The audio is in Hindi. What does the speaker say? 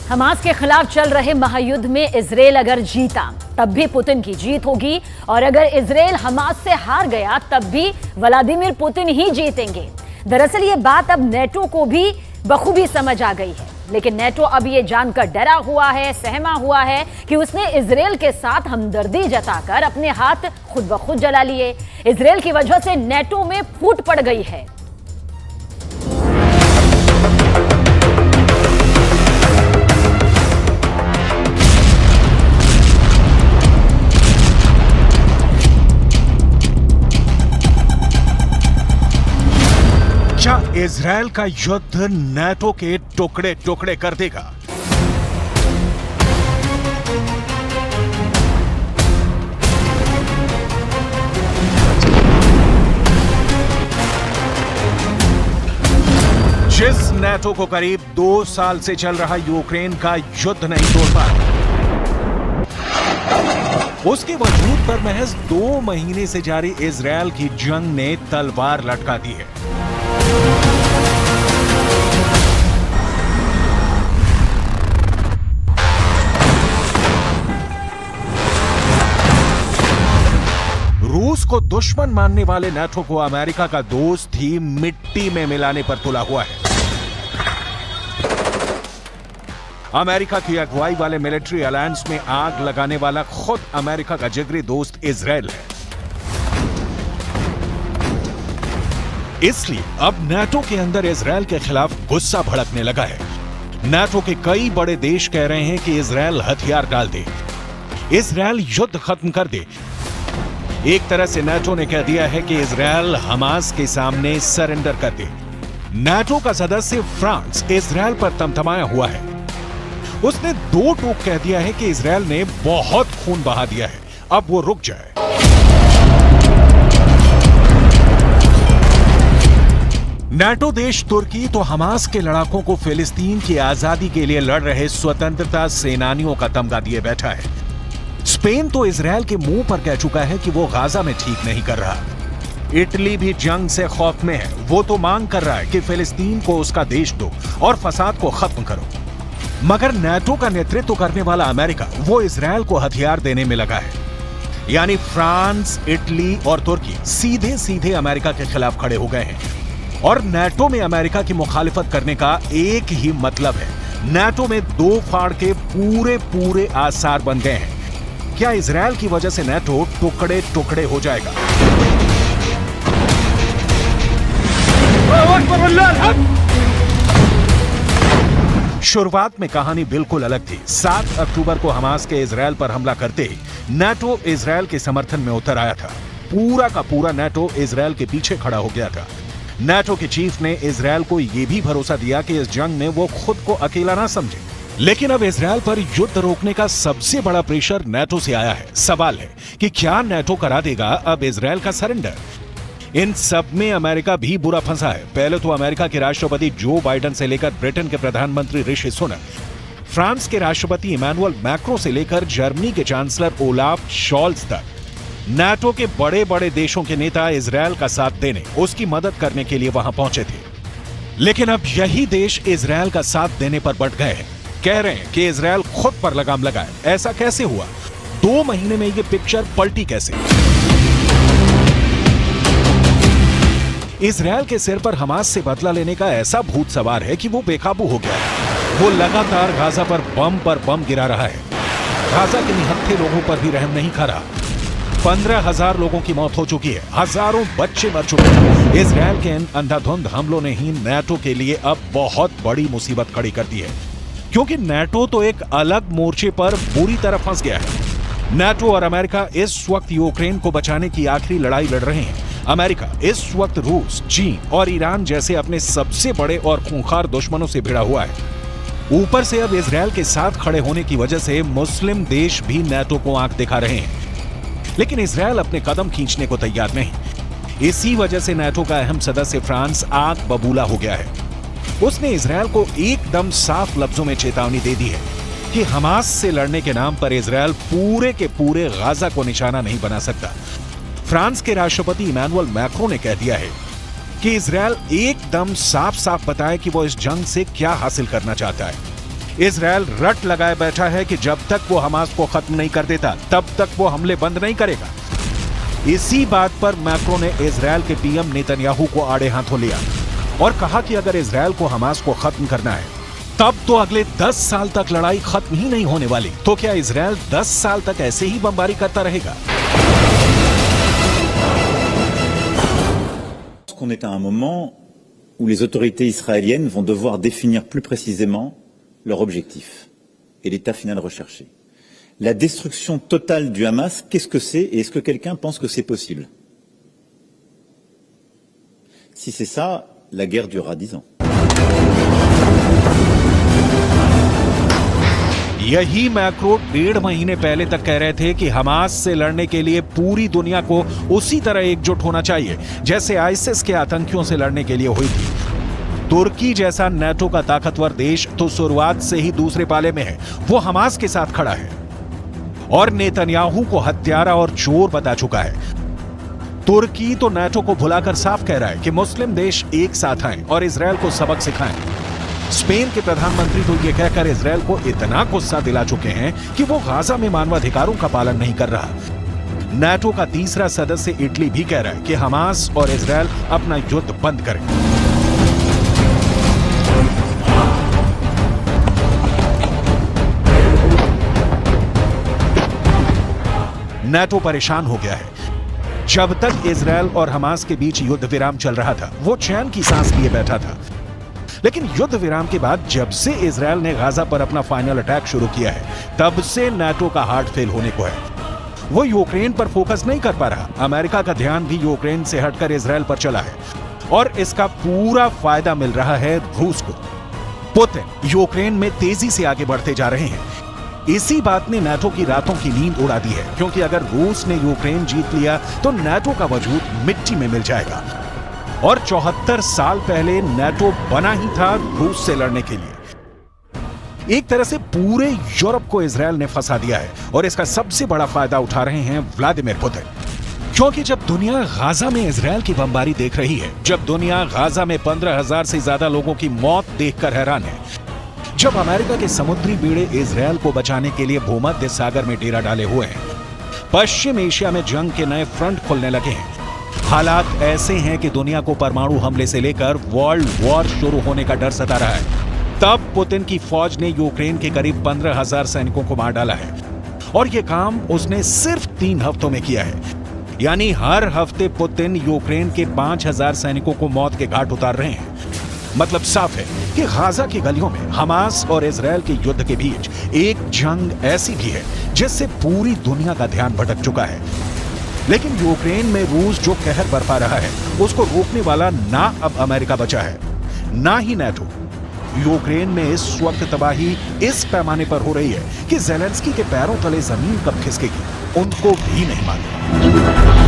हमास के खिलाफ चल रहे महायुद्ध में इजरायल अगर जीता तब भी पुतिन की जीत होगी और अगर इजरायल हमास से हार गया तब भी व्लादिमीर पुतिन ही जीतेंगे। दरअसल ये बात अब नेटो को भी बखूबी समझ आ गई है, लेकिन नेटो अब ये जानकर डरा हुआ है, सहमा हुआ है कि उसने इजरायल के साथ हमदर्दी जताकर अपने हाथ खुद ब खुद जला लिए। इजरायल की वजह से नेटो में फूट पड़ गई है। क्या इजरायल का युद्ध नेटो के टुकड़े टुकड़े कर देगा? जिस नेटो को करीब 2 साल से चल रहा यूक्रेन का युद्ध नहीं तोड़ पा उसके वजूद पर महज 2 महीने से जारी इजरायल की जंग ने तलवार लटका दी है। रूस को दुश्मन मानने वाले नेटो को अमेरिका का दोस्त ही मिट्टी में मिलाने पर तुला हुआ है। अमेरिका की अगुवाई वाले मिलिट्री अलायंस में आग लगाने वाला खुद अमेरिका का जिगरी दोस्त इजरायल है। इसलिए अब नेटो के अंदर इजरायल के खिलाफ गुस्सा भड़कने लगा है। नेटो के कई बड़े देश कह रहे हैं कि इजरायल हथियार डाल दे, इजरायल युद्ध खत्म कर दे। एक तरह से नेटो ने कह दिया है कि इजरायल हमास के सामने सरेंडर कर दे। नेटो का सदस्य फ्रांस इजरायल पर तमतमाया हुआ है। उसने 2 टूक कह दिया है कि इजरायल ने बहुत खून बहा दिया है, अब वो रुक जाए। नेटो देश तुर्की तो हमास के लड़ाकों को फिलिस्तीन की आजादी के लिए लड़ रहे स्वतंत्रता सेनानियों का तमगा दिए बैठा है। स्पेन तो इजरायल के मुंह पर कह चुका है कि वो गाजा में ठीक नहीं कर रहा। इटली भी जंग से खौफ में है। वो तो मांग कर रहा है कि फिलिस्तीन को उसका देश दो और फसाद को खत्म करो। मगर नेटो का नेतृत्व करने वाला अमेरिका वो इजरायल को हथियार देने में लगा है। यानी फ्रांस, इटली और तुर्की सीधे सीधे अमेरिका के खिलाफ खड़े हो गए हैं और नेटो में अमेरिका की मुखालिफत करने का एक ही मतलब है। नेटो में 2 फाड़ के पूरे आसार बन गए हैं। क्या इजरायल की वजह से नेटो टुकड़े टुकड़े हो जाएगा? शुरुआत में कहानी बिल्कुल अलग थी। 7 अक्टूबर को हमास के इजरायल पर हमला करते ही नेटो इजरायल के समर्थन में उतर आया था। पूरा का पूरा नेटो इजरायल के पीछे खड़ा हो गया था। नेटो के चीफ ने इजरायल को यह भी भरोसा दिया कि इस जंग में वो खुद को अकेला ना समझे। लेकिन अब इजरायल पर युद्ध रोकने का सबसे बड़ा प्रेशर नेटो से आया है। सवाल है कि क्या नेटो करा देगा अब इजरायल का सरेंडर? इन सब में अमेरिका भी बुरा फंसा है। पहले तो अमेरिका के राष्ट्रपति जो बाइडेन से लेकर ब्रिटेन के प्रधानमंत्री ऋषि सुनक, फ्रांस के राष्ट्रपति इमैनुअल मैक्रों से लेकर जर्मनी के चांसलर ओलाफ शॉल्ज तक नेटो के बड़े बड़े देशों के नेता इजरायल का साथ देने, उसकी मदद करने के लिए वहां पहुंचे थे। लेकिन अब यही देश इजरायल का साथ देने पर बढ़ गए हैं। कह रहे हैं कि इजरायल खुद पर लगाम लगाए। ऐसा कैसे हुआ? 2 महीने में ये पिक्चर पलटी कैसे? इजरायल के सिर पर हमास से बदला लेने का ऐसा भूत सवार है कि वो बेकाबू हो गया है। वो लगातार गाजा पर बम गिरा रहा है। गाजा के निहत्थे लोगों पर भी रहम नहीं खा रहा। 15,000 लोगों की मौत हो चुकी है, हजारों बच्चे मर चुके हैं। इजरायल के इन अंधाधुंध हमलों ने ही नेटो के लिए अब बहुत बड़ी मुसीबत खड़ी कर दी है, क्योंकि नेटो तो एक अलग मोर्चे पर बुरी तरह फंस गया है। नेटो और अमेरिका इस वक्त यूक्रेन को बचाने की आखिरी लड़ाई लड़ रहे हैं। अमेरिका इस वक्त रूस, चीन और ईरान जैसे अपने सबसे बड़े और खूंखार दुश्मनों से भिड़ा हुआ है। ऊपर से अब इजरायल के साथ खड़े होने की वजह से मुस्लिम देश भी नेटो को आंख दिखा रहे हैं। लेकिन इजरायल अपने कदम खींचने को तैयार नहीं। इसी वजह से नेटो का अहम सदस्य फ्रांस आग बबूला हो गया है। उसने इजरायल को एकदम साफ लफ्जों में चेतावनी दे दी है कि हमास से लड़ने के नाम पर इजरायल पूरे के पूरे गाजा को निशाना नहीं बना सकता। फ्रांस के राष्ट्रपति इमैनुअल मैक्रों ने कह दिया है कि इजरायल एकदम साफ साफ बताए कि वो इस जंग से क्या हासिल करना चाहता है। इजरायल रट लगाए बैठा है कि जब तक वो हमास को खत्म नहीं कर देता तब तक वो हमले बंद नहीं करेगा। इसी बात पर मैक्रो ने इजरायल के पीएम नेतन्याहू को आड़े हाथों लिया और कहा कि अगर इजरायल को हमास को खत्म करना है तब तो अगले 10 साल तक लड़ाई खत्म ही नहीं होने वाली। तो क्या इजरायल 10 साल तक ऐसे ही बमबारी करता रहेगा? On est à un moment où les autorités israéliennes vont devoir définir plus précisément leur objectif et l'état final recherché. La destruction totale du Hamas, qu'est-ce que c'est et est-ce que quelqu'un pense que c'est possible? Si c'est ça, la guerre durera 10 ans. यही मैक्रो 1.5 महीने पहले तक कह रहे थे कि हमास से लड़ने के लिए पूरी दुनिया को उसी तरह एकजुट होना चाहिए जैसे आईसिस के आतंकियों से लड़ने के लिए हुई थी। तुर्की जैसा नाटो का ताकतवर देश तो शुरुआत से ही दूसरे पाले में है, वो हमास के साथ खड़ा है और नेतन्याहू को हत्यारा और चोर बता चुका है। तुर्की तो नाटो को भुलाकर साफ कह रहा है कि मुस्लिम देश एक साथ आएं और इजरायल को सबक सिखाएं। स्पेन के प्रधानमंत्री तो यह कहकर इजरायल को इतना गुस्सा दिला चुके हैं कि वो गाजा में मानवाधिकारों का पालन नहीं कर रहा। नाटो का तीसरा सदस्य इटली भी कह रहा है कि हमास और इजरायल अपना युद्ध बंद करें। नाटो परेशान हो गया है। जब तक इजरायल और हमास के बीच युद्ध विराम चल रहा था वो चैन की सांस लिए बैठा था, लेकिन युद्ध विराम के बाद जब से इजरायल ने गाजा पर अपना फाइनल अटैक शुरू किया है तब से नाटो का हार्ट फेल होने को है। वो यूक्रेन पर फोकस नहीं कर पा रहा। अमेरिका का ध्यान भी यूक्रेन से हटकर इजरायल पर चला है और इसका पूरा फायदा मिल रहा है रूस को। पुतिन यूक्रेन में तेजी से आगे बढ़ते जा रहे हैं। इसी बात ने नाटो की रातों की नींद उड़ा दी है, क्योंकि अगर रूस ने यूक्रेन जीत लिया तो नाटो का वजूद मिट्टी में मिल जाएगा और 74 साल पहले नाटो बना ही था रूस से लड़ने के लिए। एक तरह से पूरे यूरोप को इजरायल ने फंसा दिया है और इसका सबसे बड़ा फायदा उठा रहे हैं व्लादिमीर पुतिन। क्योंकि जब दुनिया गाजा में इजरायल की बमबारी देख रही है, जब दुनिया गाजा में 15,000 से ज्यादा लोगों की मौत देखकर हैरान है, जब अमेरिका के समुद्री बेड़े इजरायल को बचाने के लिए भूमध्य सागर में डेरा डाले हुए हैं, पश्चिम एशिया में जंग के नए फ्रंट खुलने लगे हैं, हालात ऐसे हैं कि दुनिया को परमाणु हमले से लेकर वर्ल्ड वॉर शुरू होने का डर सता रहा है, तब पुतिन की फौज ने यूक्रेन के करीब 15,000 सैनिकों को मार डाला है और यह काम उसने सिर्फ 3 हफ्तों में किया है। यानी हर हफ्ते पुतिन यूक्रेन के 5,000 सैनिकों को मौत के घाट उतार रहे हैं। मतलब साफ है कि गाजा की गलियों में हमास और इजरायल के युद्ध के बीच एक जंग ऐसी भी है जिससे पूरी दुनिया का ध्यान भटक चुका है। लेकिन यूक्रेन में रूस जो कहर बरपा रहा है उसको रोकने वाला ना अब अमेरिका बचा है ना ही नाटो। यूक्रेन में इस वक्त तबाही इस पैमाने पर हो रही है कि ज़ेलेंस्की के पैरों तले जमीन कब खिसकेगी उनको भी नहीं मालूम।